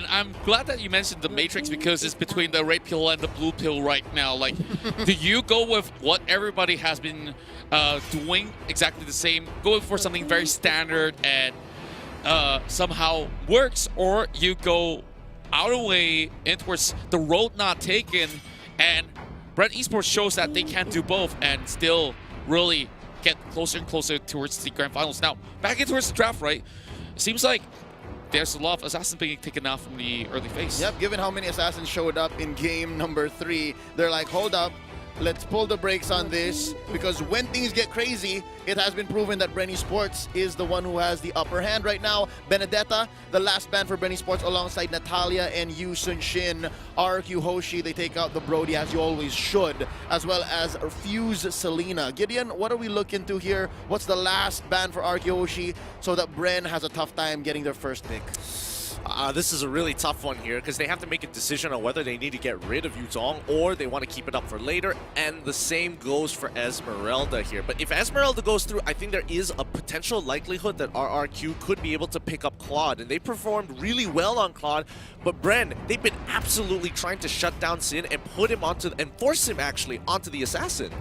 And I'm glad that you mentioned the Matrix because it's between the red pill and the blue pill right now. Like, do you go with what everybody has been doing exactly the same, going for something very standard and somehow works, or you go out of the way in towards the road not taken, and Bren Esports shows that they can do both and still really get closer and closer towards the grand finals. Now, back in towards the draft, right? It seems like there's a lot of assassins being taken out from the early phase. Yep, given how many assassins showed up in game number 3, they're like, hold up, let's pull the brakes on this, because when things get crazy, it has been proven that Bren Esports is the one who has the upper hand right now. Benedetta, the last ban for Bren Esports, alongside Natalia and Yu Sun Shin. RRQ Hoshi, they take out the Brody, as you always should, as well as Fuse Selena. Gideon, what are we looking to here? What's the last ban for RRQ Hoshi so that Bren has a tough time getting their first pick? This is a really tough one here because they have to make a decision on whether they need to get rid of Yuzong or they want to keep it up for later, and the same goes for Esmeralda here. But if Esmeralda goes through, I think there is a potential likelihood that RRQ could be able to pick up Claude, and they performed really well on Claude, but Bren, they've been absolutely trying to shut down Sin and put him onto, and force him actually onto the Assassin.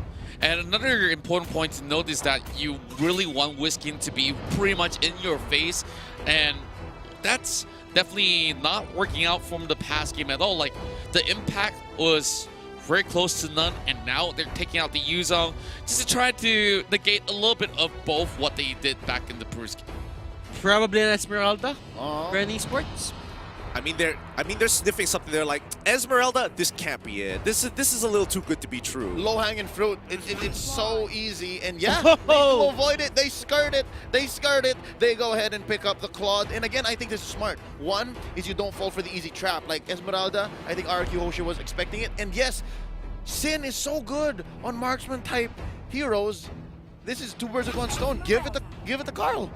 And another important point to note is that you really want Whiskin to be pretty much in your face, and that's definitely not working out from the past game at all. Like, the impact was very close to none, and now they're taking out the Yuzong just to try to negate a little bit of both what they did back in the previous game. Probably an Esmeralda, Bren Esports. I mean, they're sniffing something. They're like, Esmeralda, this can't be it. This is a little too good to be true. Low-hanging fruit. It's so easy, and yeah, they avoid it. They skirt it. They skirt it. They go ahead and pick up the Claude. And again, I think this is smart. One is you don't fall for the easy trap. Like Esmeralda, I think RRQ Hoshi was expecting it. And yes, Sin is so good on marksman-type heroes. This is 2 birds with 1 stone. Give it to Carl.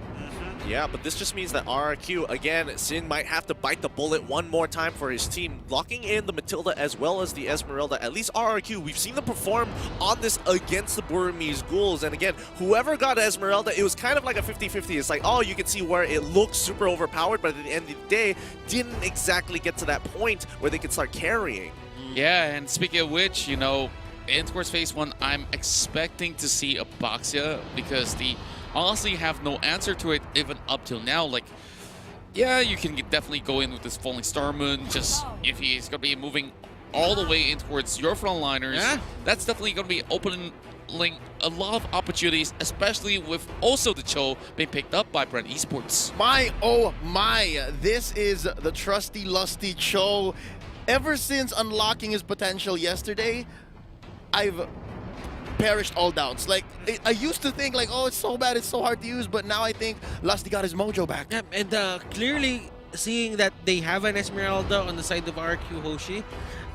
Yeah, but this just means that RRQ, again, Sin might have to bite the bullet one more time for his team, locking in the Matilda as well as the Esmeralda. At least RRQ, we've seen them perform on this against the Burmese Ghouls. And again, whoever got Esmeralda, it was kind of like a 50-50. It's like, oh, you can see where it looks super overpowered, but at the end of the day, didn't exactly get to that point where they could start carrying. Yeah, and speaking of which, you know, in towards phase 1, I'm expecting to see a Boxia because the honestly have no answer to it even up till now. Like, yeah, you can definitely go in with this Falling Star Moon, just if he's going to be moving all the way in towards your frontliners, that's definitely going to be opening a lot of opportunities, especially with also the Cho being picked up by Bren Esports. My, oh my, this is the trusty, lusty Cho. Ever since unlocking his potential yesterday, I've perished all doubts. Like, I used to think like, oh, it's so bad, it's so hard to use, but now I think Lusty got his mojo back. Yeah, and clearly seeing that they have an Esmeralda on the side of RRQ Hoshi,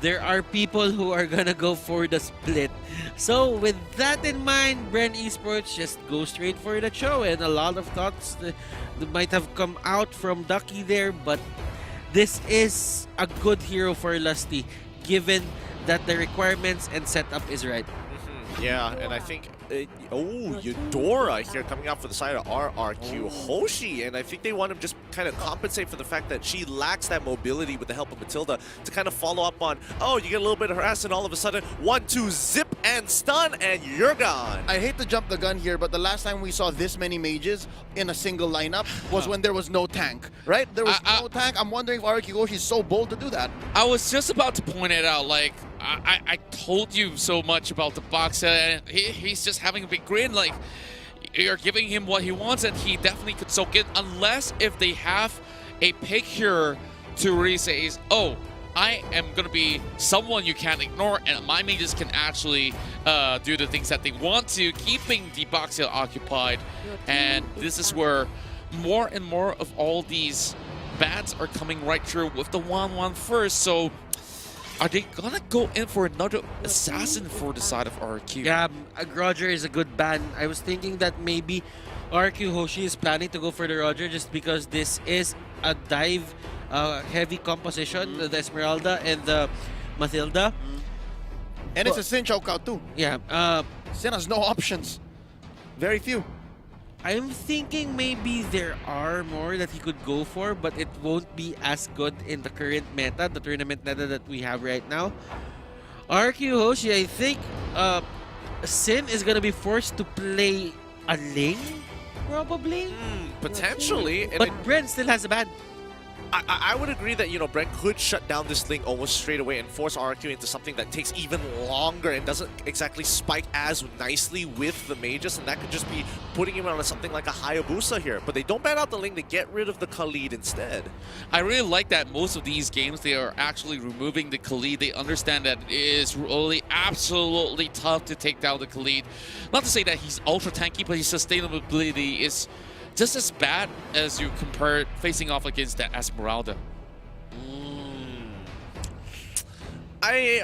there are people who are gonna go for the split. So with that in mind, Bren Esports just go straight for the show, and a lot of thoughts that might have come out from Ducky there, but this is a good hero for Lusty, given that the requirements and setup is right. Yeah, and I think, Eudora here coming out for the side of RRQ Hoshi, and I think they want to just kind of compensate for the fact that she lacks that mobility with the help of Matilda to kind of follow up on, oh, you get a little bit of harass and all of a sudden, 1-2, zip and stun, and you're gone. I hate to jump the gun here, but the last time we saw this many mages in a single lineup was when there was no tank, right? There was no tank. I'm wondering if RRQ Hoshi is so bold to do that. I was just about to point it out, like, I told you so much about the boxer, and he's just having a big grin, like, you're giving him what he wants, and he definitely could soak it, unless if they have a pick here to really say, oh, I am going to be someone you can't ignore, and my mages can actually do the things that they want to, keeping the boxer occupied, and this is where more and more of all these bans are coming right through with the 1-1 first, so are they gonna go in for another assassin for the side of RRQ? Yeah, Roger is a good ban. I was thinking that maybe RRQ Hoshi is planning to go for the Roger just because this is a dive heavy composition, the Esmeralda and the Matilda. And it's a Sin chokeout too. Yeah. Sin has no options. Very few. I'm thinking maybe there are more that he could go for, but it won't be as good in the current meta, the tournament meta that we have right now. RRQ Hoshi, I think Sin is gonna be forced to play a lane, probably. Potentially. And But Bren still has a ban. I would agree that, Brent could shut down this link almost straight away and force RRQ into something that takes even longer and doesn't exactly spike as nicely with the mages, and that could just be putting him on something like a Hayabusa here. But they don't ban out the link, they get rid of the Khalid instead. I really like that most of these games, they are actually removing the Khalid. They understand that it is really absolutely tough to take down the Khalid. Not to say that he's ultra tanky, but his sustainability is just as bad as you compare facing off against that Esmeralda. I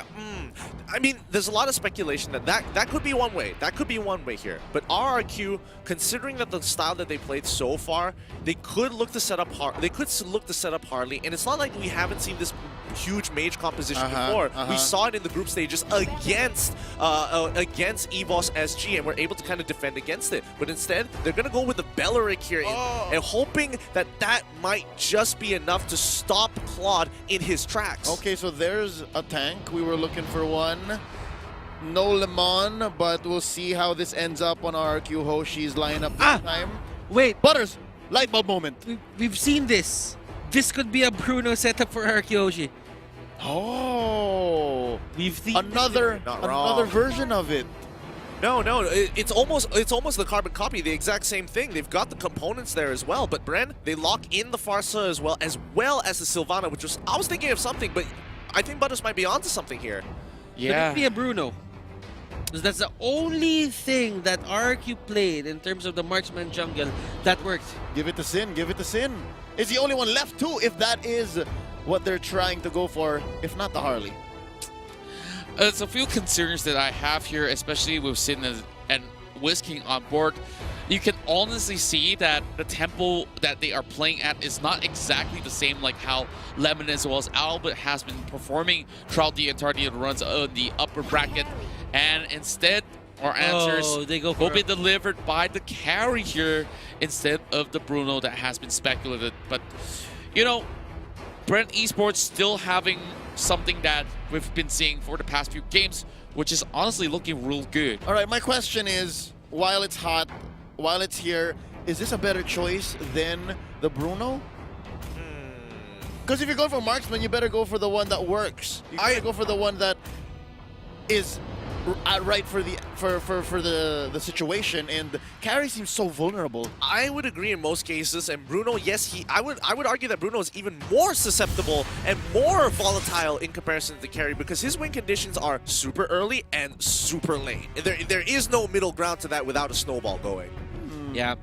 mean, there's a lot of speculation that could be one way. That could be one way here. But RRQ, considering that the style that they played so far, they could look to set up Harley, and it's not like we haven't seen this huge mage composition before. We saw it in the group stages against EVOS SG, and we're able to kind of defend against it. But instead, they're gonna go with the Belleric here, and hoping that that might just be enough to stop Claude in his tracks. Okay, so there's a tank. We were looking for one. No Lemon, but we'll see how this ends up on RRQ Hoshi's lineup this time. Wait, Butters, light bulb moment. we've seen this. This could be a Bruno setup for RRQ Hoshi. Oh, We've seen another version of it. No, it's almost the carbon copy, the exact same thing. They've got the components there as well, but Bren, they lock in the Farsa as well as the Sylvana, which was, I was thinking of something, but I think Butters might be onto something here. Could it be a Bruno? Because that's the only thing that RRQ played in terms of the marksman jungle that worked. Give it to Sin, give it to Sin. Is the only one left too, if that is what they're trying to go for, if not the Harley. There's a few concerns that I have here, especially with Sin and Whisking on board. You can honestly see that the tempo that they are playing at is not exactly the same like how Lemon as well as Albert has been performing throughout the entirety of the runs on the upper bracket. And instead, our answers will be delivered by the carry here instead of the Bruno that has been speculated. But, Bren Esports still having something that we've been seeing for the past few games, which is honestly looking real good. All right, my question is, while it's hot, while it's here, is this a better choice than the Bruno? Because if you're going for marksman, you better go for the one that works. You gotta go for the one that is right for the situation, and carry seems so vulnerable. I would agree in most cases, and Bruno, yes, I would argue that Bruno is even more susceptible and more volatile in comparison to carry, because his win conditions are super early and super late. There is no middle ground to that without a snowball going. Yeah.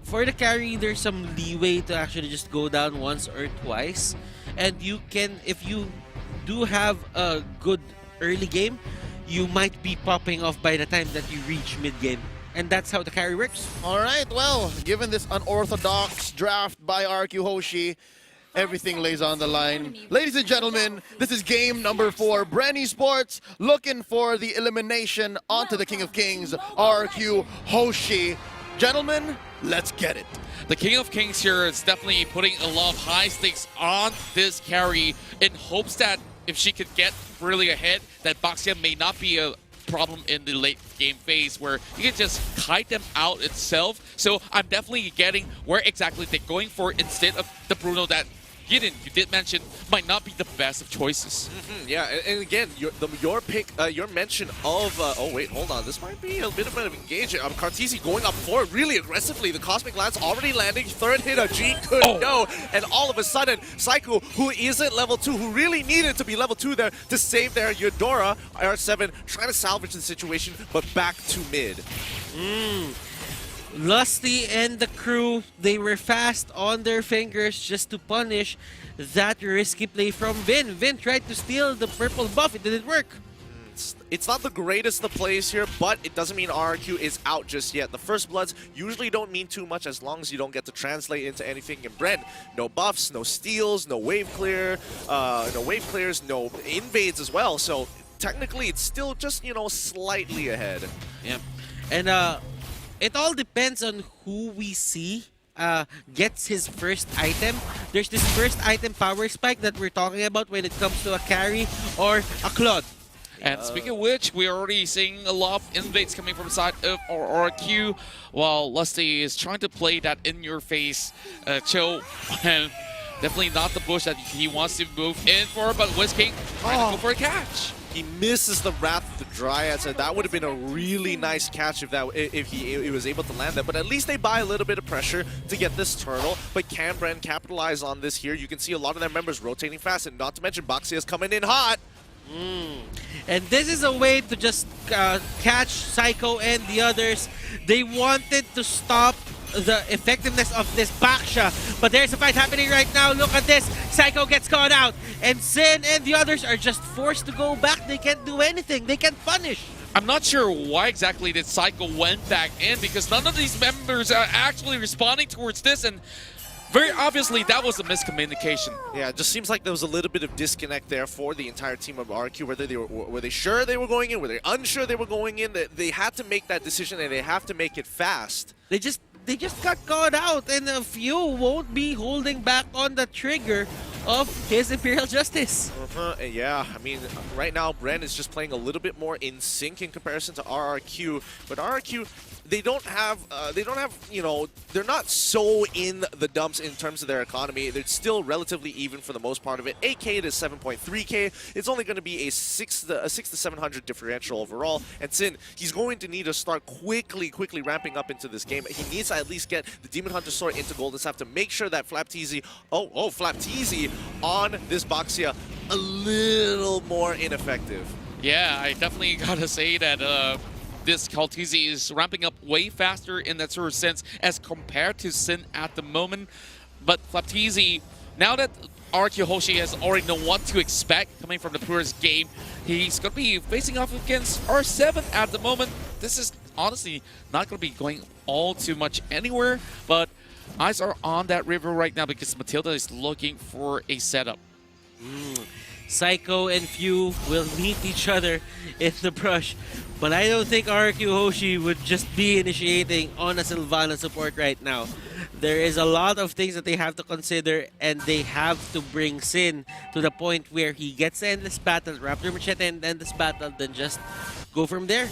For the carry, there's some leeway to actually just go down once or twice. And you can, if you do have a good early game, you might be popping off by the time that you reach mid-game. And that's how the carry works. All right, well, given this unorthodox draft by RRQ Hoshi, everything lays on the line. Ladies and gentlemen, this is game number 4. Bren Esports looking for the elimination onto the King of Kings, RRQ Hoshi. Gentlemen, let's get it. The King of Kings here is definitely putting a lot of high stakes on this carry in hopes that if she could get really ahead, that Baxia may not be a problem in the late game phase where you can just kite them out itself. So I'm definitely getting where exactly they're going for instead of the Bruno that you did mention might not be the best of choices. Yeah, and again, your pick, your mention of oh wait, hold on, this might be a bit of engagement. Cartesi going up forward really aggressively. The Cosmic Lance already landing. Third hit, a G could go, and all of a sudden, Psycho, who isn't level 2, who really needed to be level 2 there to save their Eudora, R7 trying to salvage the situation, but back to mid. Lusty and the crew, they were fast on their fingers just to punish that risky play from Vin. Vin tried to steal the purple buff, it didn't work. It's not the greatest of plays here, but it doesn't mean RRQ is out just yet. The First Bloods usually don't mean too much as long as you don't get to translate into anything in Bren. No buffs, no steals, no wave clear, no wave clears, no invades as well. So technically it's still just, slightly ahead. Yeah. And it all depends on who we see gets his first item. There's this first item power spike that we're talking about when it comes to a carry or a Claude. And speaking of which, we're already seeing a lot of invades coming from the side of RRQ, while Lusty is trying to play that in-your-face chill, and definitely not the bush that he wants to move in for, but Whisking trying to go for a catch. He misses the Wrath of the Dryads, and that would have been a really nice catch if he was able to land that. But at least they buy a little bit of pressure to get this turtle. But can Bren capitalize on this here? You can see a lot of their members rotating fast, and not to mention Baxia's coming in hot. And this is a way to just catch Psycho and the others. They wanted to stop the effectiveness of this Baksha, but there's a fight happening right now. Look at this. Psycho gets caught out, and Sin and the others are just forced to go back. They can't do anything. They can't punish. I'm not sure why exactly that Psycho went back in, because none of these members are actually responding towards this, and very obviously that was a miscommunication. Yeah, it just seems like there was a little bit of disconnect there for the entire team of RRQ. Whether they were they sure they were going in, were they unsure they were going in? They had to make that decision, and they have to make it fast. They just got caught out, and a few won't be holding back on the trigger of his Imperial Justice. Yeah, I mean, right now Bren is just playing a little bit more in sync in comparison to RRQ, but RRQ, they don't have, you know, they're not so in the dumps in terms of their economy. They're still relatively even for the most part of it. 8K to 7.3K. It's only going to be a 6 to 700 differential overall. And Sin, he's going to need to start quickly ramping up into this game. He needs to at least get the Demon Hunter Sword into Golden Staff to make sure that Flapteezy, Flapteezy on this Baxia a little more ineffective. Yeah, I definitely gotta say that this Kaltizi is ramping up way faster in that sort of sense as compared to Sin at the moment. But Flapteezy, now that RRQ Hoshi has already known what to expect coming from the Purist game, he's going to be facing off against R7 at the moment. This is honestly not going to be going all too much anywhere, but eyes are on that river right now because Matilda is looking for a setup. Psycho and Few will meet each other in the brush, but I don't think RRQ Hoshi would just be initiating on a Sylvana support right now. There is a lot of things that they have to consider, and they have to bring Sin to the point where he gets the endless battle, Raptor Machete and endless battle, then just go from there.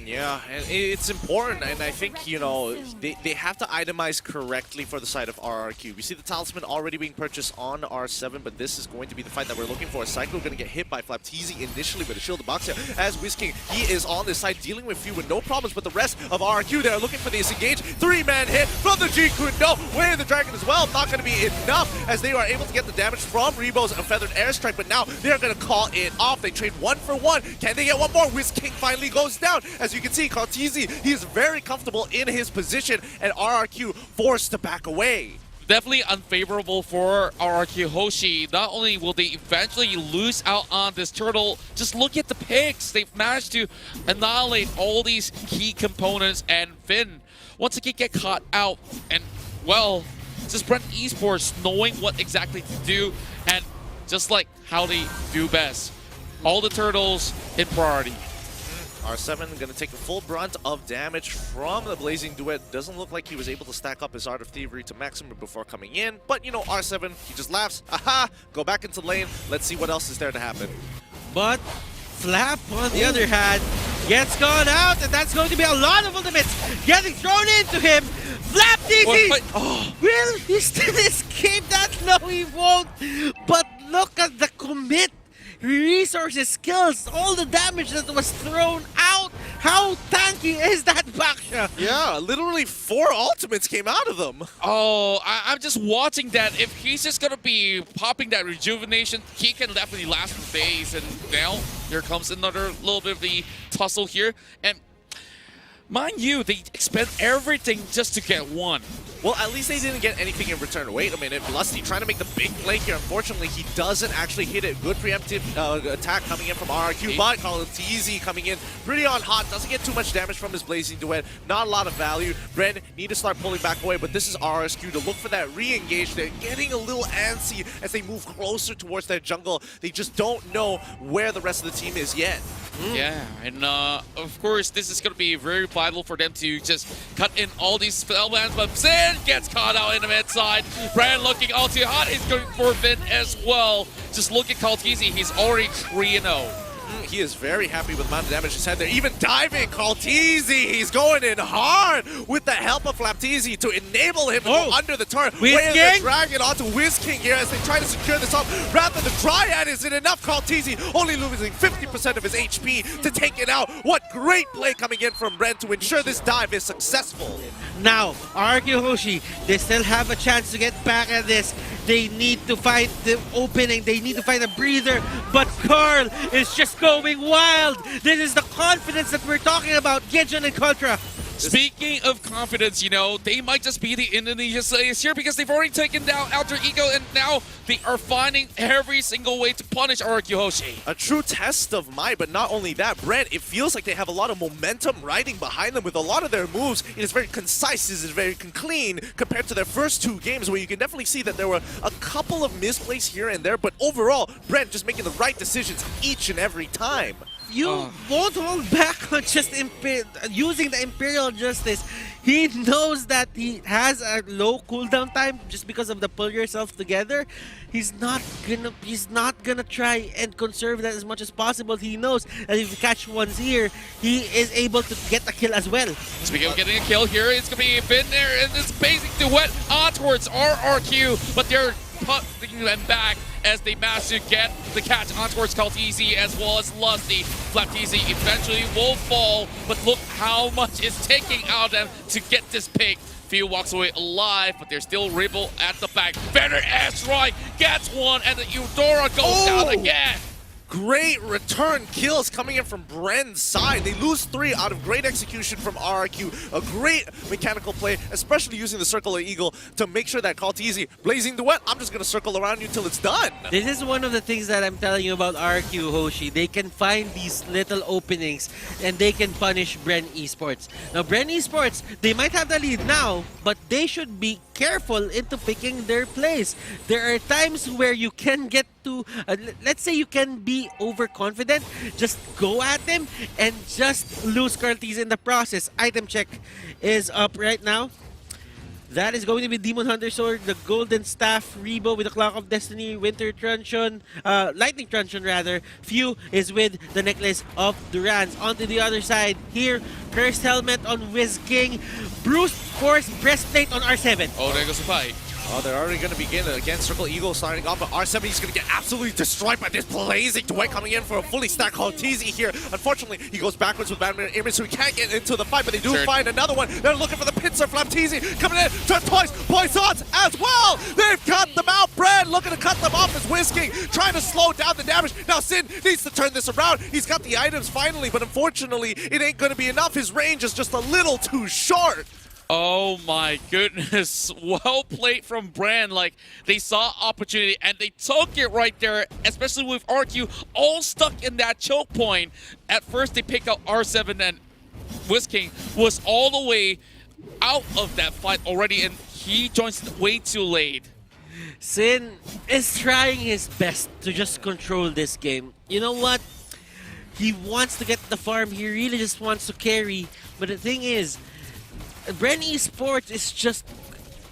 Yeah, and it's important, and I think, you know, they have to itemize correctly for the side of RRQ. We see the Talisman already being purchased on R7, but this is going to be the fight that we're looking for. Psycho going to get hit by Flapteezy initially with a shield of Boxia. As Whisking, he is on this side dealing with Few with no problems, but the rest of RRQ, they're looking for the disengage. 3-man hit from the G-Kun. No, Way of the Dragon as well. Not going to be enough as they are able to get the damage from Rebo's Feathered Airstrike, but now they're going to call it off. They trade 1 for 1. Can they get one more? Whisking finally goes down. As you can see, Kaltizi, he is very comfortable in his position, and RRQ forced to back away. Definitely unfavorable for RRQ Hoshi. Not only will they eventually lose out on this turtle, just look at the picks. They've managed to annihilate all these key components, and Finn once again get caught out. And well, just Bren Esports knowing what exactly to do, and just like how they do best. All the turtles in priority. R7 going to take the full brunt of damage from the Blazing Duet. Doesn't look like he was able to stack up his Art of Thievery to maximum before coming in. But, you know, R7, he just laughs. Aha! Go back into lane. Let's see what else is there to happen. But Flap, on the other hand, gets gone out, and that's going to be a lot of ultimates getting thrown into him. Flapteezy! Will he still escape that? No, he won't. But look at the commit. Resources, skills, all the damage that was thrown out. How tanky is that Baksha? Yeah, literally 4 ultimates came out of them. Oh, I'm just watching that. If he's just going to be popping that rejuvenation, he can definitely last for days. And now, here comes another little bit of the tussle here. And mind you, they expend everything just to get one. Well, at least they didn't get anything in return. Wait a minute, Lusty trying to make the big play here. Unfortunately, he doesn't actually hit it. Good preemptive attack coming in from RRQ, but Kaltizi coming in pretty on hot. Doesn't get too much damage from his Blazing Duet. Not a lot of value. Bren need to start pulling back away, but this is RSQ to look for that re-engage. They're getting a little antsy as they move closer towards their jungle. They just don't know where the rest of the team is yet. Yeah, and of course, this is going to be very vital for them to just cut in all these spellbands, but Sin gets caught out in the mid side. Bren looking all too hot. He's going for Vin as well. Just look at Kaltizi. He's already 3-0. He is very happy with the amount of damage he's had there. Even diving, Kaltizi, he's going in hard with the help of Flaptizi to enable him to go under the turret. Whereas they drag it onto Wizking here as they try to secure this up. Rather, the Dryad isn't enough. Kaltizi only losing 50% of his HP to take it out. What great play coming in from Bren to ensure this dive is successful. Now, RRQ Hoshi, they still have a chance to get back at this. They need to find the opening. They need to find a breather. But Carl is just going wild. This is the confidence that we're talking about. Gideon and Contra. Speaking of confidence, you know, they might just be the Indonesia Slayers here because they've already taken down Alter Ego and now they are finding every single way to punish RRQ Hoshi. A true test of might, but not only that, Bren, it feels like they have a lot of momentum riding behind them with a lot of their moves. It is very concise, it is very clean compared to their first two games where you can definitely see that there were a couple of misplays here and there, but overall, Bren just making the right decisions each and every time. You won't hold back on just using the Imperial Justice. He knows that he has a low cooldown time just because of the pull yourself together. He's not gonna try and conserve that as much as possible. He knows that if you catch ones here, he is able to get a kill as well. Speaking of getting a kill here, it's gonna be Vin there and this Blazing Duet on towards RRQ, but they're putting them back as they manage to get the catch on towards Kaltizi as well as Lusty. Flaptizi eventually will fall, but look how much it's taking out of them to get this pick. Few walks away alive, but there's still Ribble at the back. Bren Esports gets one, and the Eudora goes down again. Great return kills coming in from Bren's side. They lose 3 out of great execution from RRQ. A great mechanical play, especially using the Circle of Eagle to make sure that Kaltizi, Blazing Duet, I'm just going to circle around you till it's done. This is one of the things that I'm telling you about RRQ Hoshi. They can find these little openings and they can punish Bren Esports. Now, Bren Esports, they might have the lead now, but they should be careful into picking their plays. There are times where you can get to, let's say you can be overconfident, just go at them and just lose Kaltizi in the process. Item check is up right now. That is going to be Demon Hunter Sword, the Golden Staff, Rebo with the Clock of Destiny, Winter Truncheon, Lightning Truncheon rather. Few is with the Necklace of Durans. Onto the other side here, Cursed Helmet on Wiz King, Bruce Force Breastplate on R7. Oh, there goes the fight. Oh, they're already going to begin again. Circle Eagle starting off, but R7 is going to get absolutely destroyed by this Blazing Duet coming in for a fully stacked Kaltizi here. Unfortunately, he goes backwards with Batman Image, so he can't get into the fight, but they do find another one. They're looking for the pincer. Flaptizi coming in, turn twice, Poisons as well. They've cut them out. Bren looking to cut them off as Whisking, trying to slow down the damage. Now Sin needs to turn this around. He's got the items finally, but unfortunately, it ain't going to be enough. His range is just a little too short. Oh my goodness, well played from Bren. Like, they saw opportunity and they took it right there, especially with RQ all stuck in that choke point. At first they pick up R7 and Whisking was all the way out of that fight already and he joins way too late. Sin is trying his best to just control this game. You know what? He wants to get the farm, he really just wants to carry, but the thing is, Bren Esports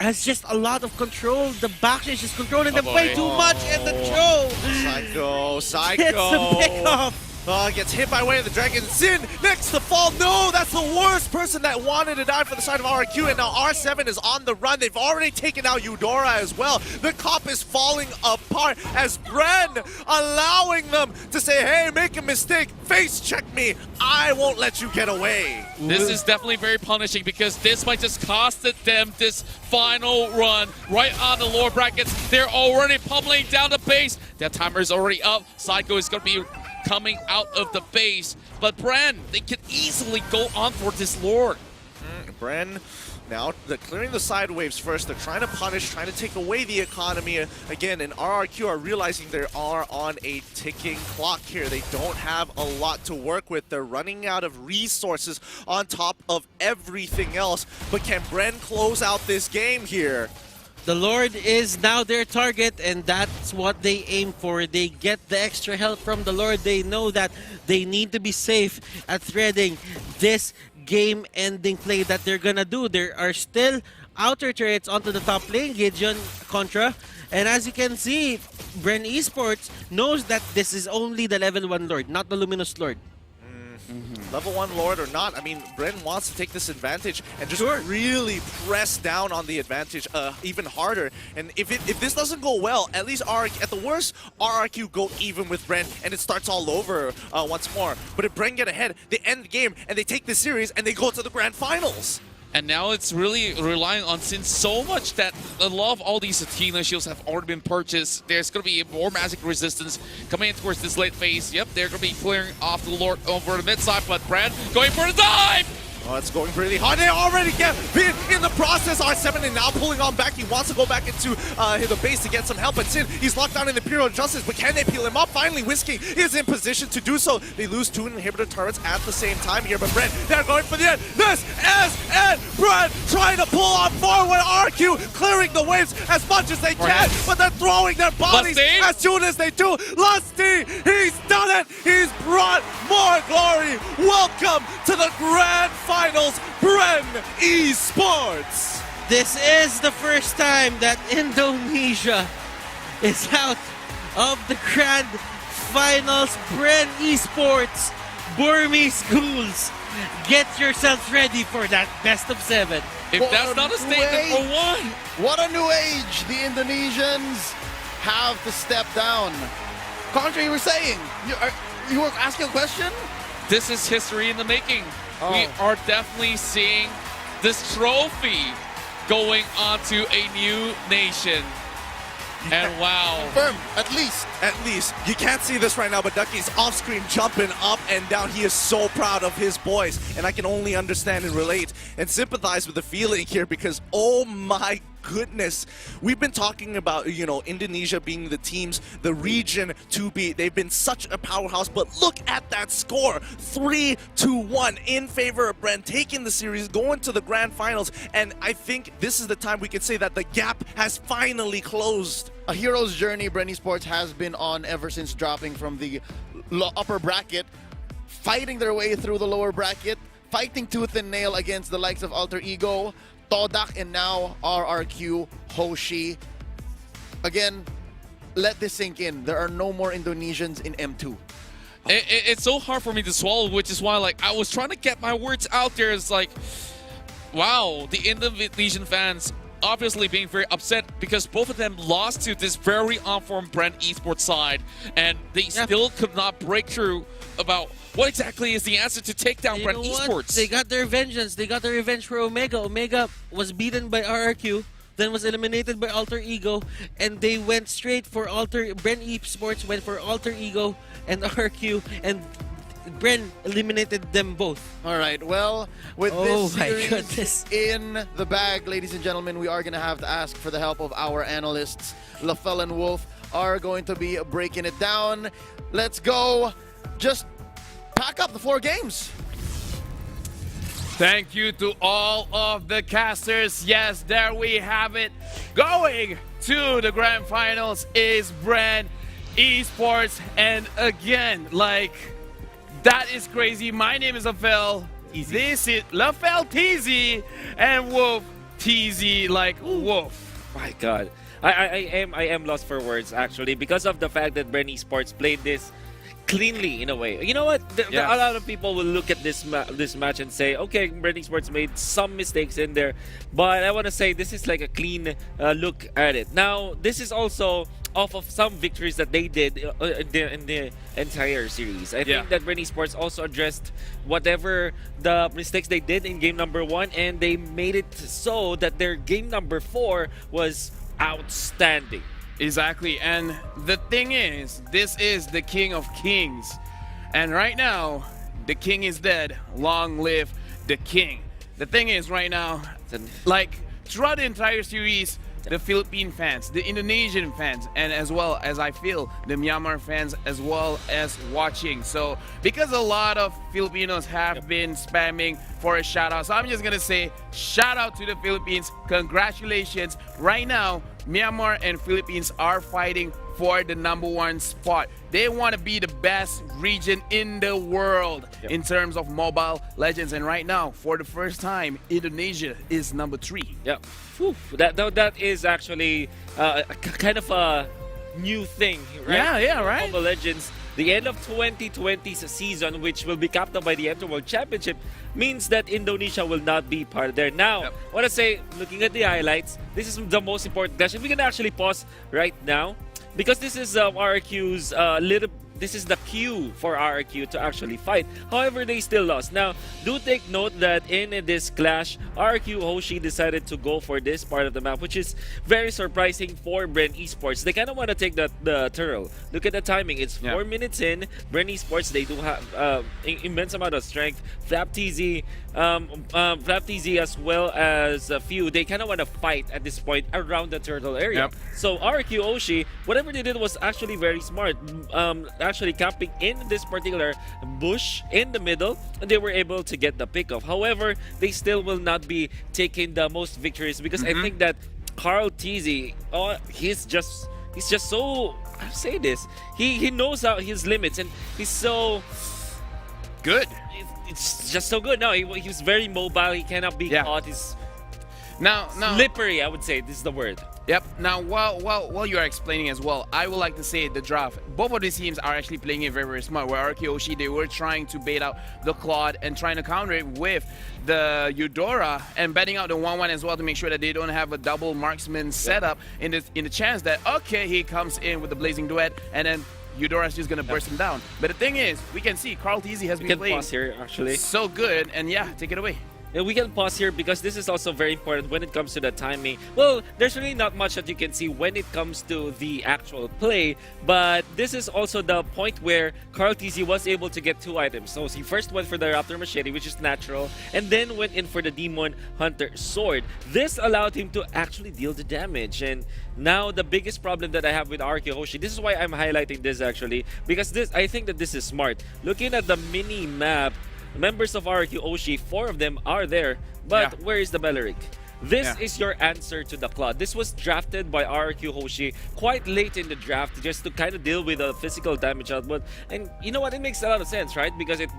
has just a lot of control. The back is just controlling them way too much, and the throw Psycho gets the pick off. Gets hit by way of the dragon. Sin next to fall. No, that's the worst person that wanted to die for the side of RRQ, and now R7 is on the run. They've already taken out Eudora as well. The cop is falling apart as Bren allowing them to say, hey, make a mistake, face check me, I won't let you get away. This is definitely very punishing because this might just costed them this final run right on the lower brackets. They're already pummeling down the base. That timer is already up. Psycho is going to be coming out of the base, but Bren, they can easily go on for this Lord. Bren now. They're clearing the side waves first. They're trying to punish, trying to take away the economy. Again, and RRQ are realizing they are on a ticking clock here. They don't have a lot to work with. They're running out of resources on top of everything else. But can Bren close out this game here? The Lord is now their target, and that's what they aim for. They get the extra help from the Lord. They know that they need to be safe at threading this game-ending play that they're gonna do. There are still outer turrets onto the top lane, Gideon Contra. And as you can see, Bren Esports knows that this is only the level 1 Lord, not the Luminous Lord. Level 1 Lord or not, I mean, Bren wants to take this advantage and just Sure. really press down on the advantage even harder. And if this doesn't go well, at least at the worst, RRQ go even with Bren and it starts all over once more. But if Bren get ahead, they end the game and they take the series and they go to the grand finals. And now it's really relying on Sin so much that a lot of all these Athena shields have already been purchased. There's going to be more magic resistance coming in towards this late phase. Yep, they're going to be clearing off the Lord over the mid side, but Brad going for the dive! Oh, it's going really hard. They already get bit in the process. R7 and now pulling on back. He wants to go back into the base to get some help. But Sin, he's locked down in the Imperial Justice. But can they peel him up? Finally, Whiskey is in position to do so. They lose 2 inhibitor turrets at the same time here. But Bren, they're going for the end. This is it. Bren trying to pull on forward. RQ clearing the waves as much as they can. But they're throwing their bodies Lusty. as soon as they do. Lusty, he's done it. He's brought more glory. Welcome to the grand finals, Bren Esports. This is the first time that Indonesia is out of the grand finals. Bren Esports, Burmese schools, get yourselves ready for that best of 7. If What that's a not a new statement for age. one. What a new age the Indonesians have to step down. Contra, you were saying, you were asking a question? This is history in the making. We Oh. are definitely seeing this trophy going onto a new nation. And wow. Firm, at least. At least, you can't see this right now, but Ducky's off screen jumping up and down. He is so proud of his boys, and I can only understand and relate and sympathize with the feeling here because, oh my goodness, we've been talking about, you know, Indonesia being the teams, the region to beat. They've been such a powerhouse, but look at that score, 3-1 in favor of Bren, taking the series, going to the grand finals, and I think this is the time we can say that the gap has finally closed. A hero's journey Bren Esports has been on ever since dropping from the upper bracket, fighting their way through the lower bracket, fighting tooth and nail against the likes of Alter Ego, Todak, and now RRQ Hoshi. Again, let this sink in. There are no more Indonesians in M2. It's so hard for me to swallow, which is why like I was trying to get my words out there. It's like, wow, the Indonesian fans obviously being very upset because both of them lost to this very on-form Bren Esports side, and they still could not break through about what exactly is the answer to take down Bren Esports. They got their vengeance. They got their revenge for Omega. Omega was beaten by RRQ, then was eliminated by Alter Ego, and they went straight for Bren Esports went for Alter Ego and RRQ, and Bren eliminated them both. All right, well, with Oh this my series goodness. in the bag, ladies and gentlemen, we are going to have to ask for the help of our analysts. LaFell and Wolf are going to be breaking it down. Let's go. Just pack up the 4 games. Thank you to all of the casters. Yes, there we have it. Going to the grand finals is Bren Esports. And again, like, that is crazy. My name is LaFell. This is LaFell TZ and Wolf TZ, like Wolf. My God, I am lost for words actually because of the fact that Bren Esports played this cleanly in a way. You know what? Yes. A lot of people will look at this match and say, okay, Bren Esports made some mistakes in there, but I want to say this is like a clean look at it. Now, this is also off of some victories that they did in the entire series. I think that Bren Esports also addressed whatever the mistakes they did in game number 1, and they made it so that their game number 4 was outstanding. Exactly, and the thing is, this is the King of Kings. And right now, the king is dead. Long live the king. The thing is, right now, And like throughout the entire series, the Philippine fans, the Indonesian fans, and as well as I feel the Myanmar fans as well as watching. So because a lot of Filipinos have been spamming for a shout out, so I'm just gonna say shout out to the Philippines. Congratulations. Right now, Myanmar and Philippines are fighting for the #1 spot. They want to be the best region in the world in terms of Mobile Legends. And right now, for the first time, Indonesia is #3. yeah, Whew. That is actually kind of a new thing, right? Yeah, right? Mobile Legends. The end of 2020's season, which will be capped off by the Enter World Championship, means that Indonesia will not be part there. Now, I want to say, looking at the highlights, this is the most important clash. We can actually pause right now because this is RRQ's this is the cue for RRQ to actually fight. However, they still lost. Now, do take note that in this clash, RRQ Hoshi decided to go for this part of the map, which is very surprising for Bren Esports. They kind of want to take the turtle. Look at the timing. It's 4 minutes in. Bren Esports, they do have immense amount of strength. Flap TZ as well as a few, they kind of want to fight at this point around the turtle area. So RRQ Hoshi, whatever they did was actually very smart. Actually camping in this particular bush in the middle, and they were able to get the pick off. However, they still will not be taking the most victories because I think that Carl TZ, he's just so, I'll say this, he knows out his limits, and he's so good. It's just so good. No, he's very mobile. He cannot be caught. He's now slippery, I would say. This is the word. Yep. Now, while you are explaining as well, I would like to say the draft. Both of these teams are actually playing it very, very smart. Where RRQ Hoshi, they were trying to bait out the Claude and trying to counter it with the Eudora and betting out the 1-1 as well to make sure that they don't have a double marksman setup in the chance that, okay, he comes in with the Blazing Duet and then Eudora's just gonna burst him down. But the thing is, we can see Carl TZ has been playing pause here, actually. so good, and yeah, take it away. Yeah, we can pause here because this is also very important when it comes to the timing. Well, there's really not much that you can see when it comes to the actual play, but this is also the point where Carl TZ was able to get 2 items. So he first went for the Raptor Machete, which is natural, and then went in for the Demon Hunter Sword. This allowed him to actually deal the damage. And now the biggest problem that I have with RRQ Hoshi, this is why I'm highlighting this actually, because I think that this is smart. Looking at the mini map, members of RRQ Hoshi, 4 of them are there, but where is the Beleric? This is your answer to the Claude. This was drafted by RRQ Hoshi quite late in the draft just to kind of deal with the physical damage output. And you know what? It makes a lot of sense, right? Because it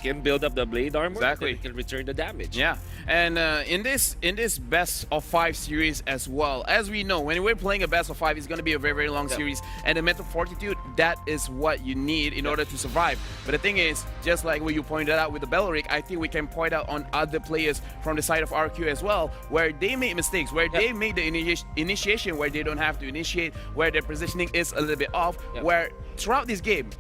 can build up the blade armor. Exactly. It can return the damage. Yeah, and in this best of 5 series as well, as we know, when we're playing a best of 5, it's going to be a very, very long series, and the mental fortitude, that is what you need in order to survive. But the thing is, just like what you pointed out with the Beleric, I think we can point out on other players from the side of RQ as well, where they made mistakes, where they made the initiation where they don't have to initiate, where their positioning is a little bit off, where throughout this game,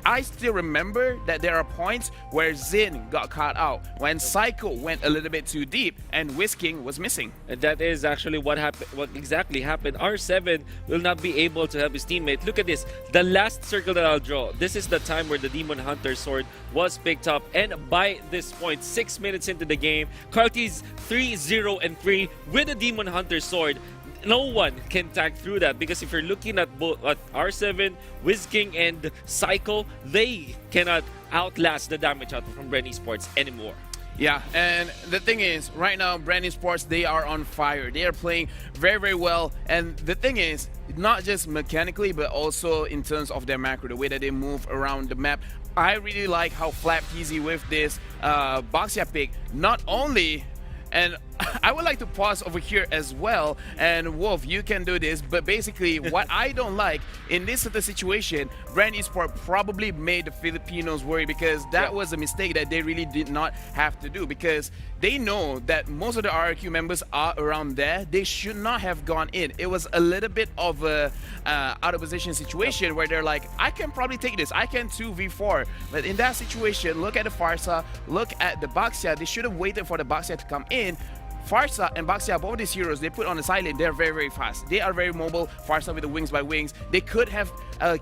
I still remember that there are points where Zin got caught out, when Psycho went a little bit too deep and Whisking was missing. And that is actually what happened. What exactly happened. R7 will not be able to help his teammate. Look at this. The last circle that I'll draw. This is the time where the Demon Hunter Sword was picked up. And by this point, 6 minutes into the game, Carty's 3-0-3 with the Demon Hunter Sword. No one can tag through that, because if you're looking at both R7, Whisking, and Psycho, they cannot outlast the damage out from Bren Esports anymore. Yeah, and the thing is, right now, Bren Esports, they are on fire. They are playing very, very well. And the thing is, not just mechanically, but also in terms of their macro, the way that they move around the map. I really like how Flap TZ with this Boxia pick, not only... And I would like to pause over here as well, and Wolf, you can do this, but basically what I don't like in this sort of situation, Bren Esports probably made the Filipinos worry, because that was a mistake that they really did not have to do, because they know that most of the RRQ members are around there. They should not have gone in. It was a little bit of a out of position situation where they're like, I can probably take this, I can 2v4, but in that situation, look at the Farsa, look at the Baxia. They should have waited for the Baxia to come in. Farsa and Baxia, both these heroes, they put on the side lane, they're very, very fast. They are very mobile. Farsa with the wings by wings. They could have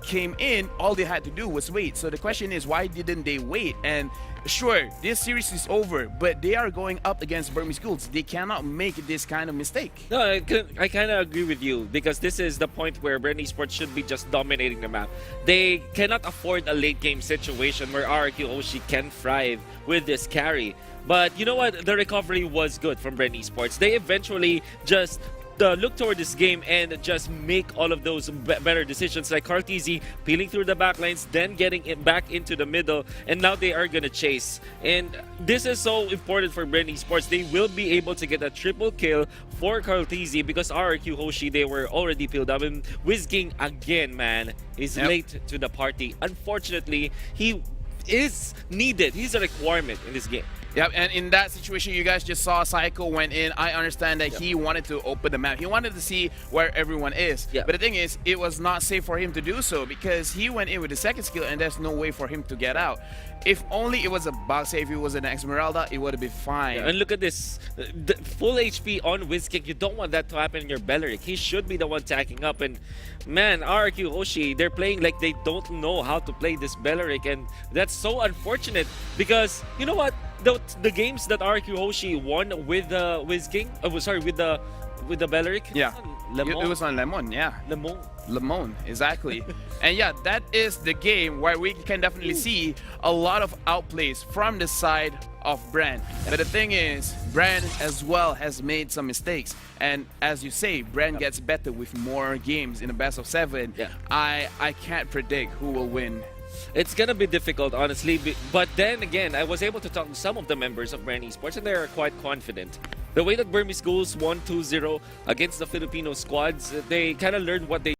came in, all they had to do was wait. So the question is, why didn't they wait? And sure, this series is over, but they are going up against Burmese Schools. They cannot make this kind of mistake. No, I kind of agree with you because this is the point where Bren Esports should be just dominating the map. They cannot afford a late game situation where RRQ Hoshi can thrive with this carry. But you know what? The recovery was good from Bren Esports. They eventually just look toward this game and just make all of those better decisions, like Cartesi peeling through the backlines, then getting it back into the middle, and now they are gonna chase. And this is so important for Bren Esports. They will be able to get a triple kill for Cartesi because RRQ Hoshi, they were already peeled up, and Wizking again, man, is late to the party. Unfortunately, he is needed. He's a requirement in this game. Yep, and in that situation, you guys just saw Psycho went in. I understand that he wanted to open the map. He wanted to see where everyone is. Yep. But the thing is, it was not safe for him to do so because he went in with the second skill and there's no way for him to get out. If only it was a box, if it was an Esmeralda, it would have been fine. And look at this, the full HP on Wizkick. You don't want that to happen in your Belleric. He should be the one tacking up. And man, RRQ Hoshi, they're playing like they don't know how to play this Belleric, and that's so unfortunate because you know what? The games that RRQ Hoshi won with Wizking, with the Belleric. Yeah, Lemon. it was on Lemon, yeah. Lemon. Exactly. And yeah, that is the game where we can definitely see a lot of outplays from the side of Bren. But the thing is, Bren as well has made some mistakes. And as you say, Bren gets better with more games in the best of 7. Yeah. I can't predict who will win. It's gonna be difficult, honestly, but then again, I was able to talk to some of the members of Bren Esports, and they are quite confident. The way that Burmese Schools won 2-0 against the Filipino squads, they kind of learned what they